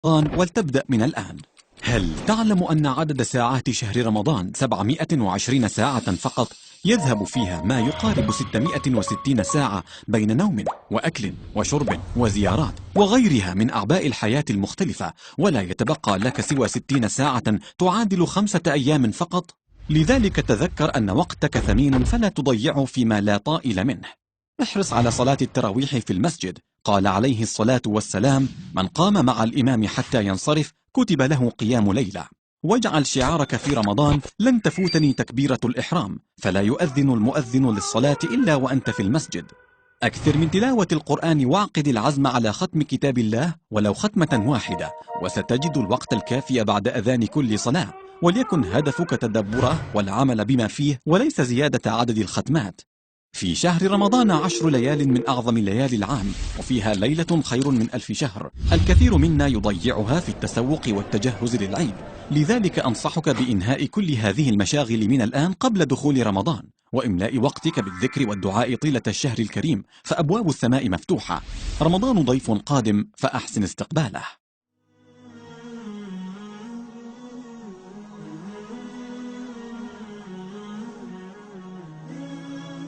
ولتبدأ من الآن. هل تعلم أن عدد ساعات شهر رمضان 720 ساعة فقط، يذهب فيها ما يقارب 660 ساعة بين نوم وأكل وشرب وزيارات وغيرها من أعباء الحياة المختلفة، ولا يتبقى لك سوى 60 ساعة تعادل 5 أيام فقط؟ لذلك تذكر أن وقتك ثمين فلا تضيعه فيما لا طائل منه. احرص على صلاة التراويح في المسجد. قال عليه الصلاة والسلام: من قام مع الإمام حتى ينصرف كتب له قيام ليلة. واجعل شعارك في رمضان: لن تفوتني تكبيرة الإحرام، فلا يؤذن المؤذن للصلاة إلا وأنت في المسجد. أكثر من تلاوة القرآن واعقد العزم على ختم كتاب الله ولو ختمة واحدة، وستجد الوقت الكافي بعد أذان كل صلاة. وليكن هدفك تدبره والعمل بما فيه وليس زيادة عدد الختمات. في شهر رمضان 10 ليال من أعظم ليالي العام، وفيها ليلة خير من 1000 شهر. الكثير منا يضيعها في التسوق والتجهز للعيد، لذلك أنصحك بإنهاء كل هذه المشاغل من الآن قبل دخول رمضان، وإملاء وقتك بالذكر والدعاء طيلة الشهر الكريم، فأبواب السماء مفتوحة. رمضان ضيف قادم، فأحسن استقباله.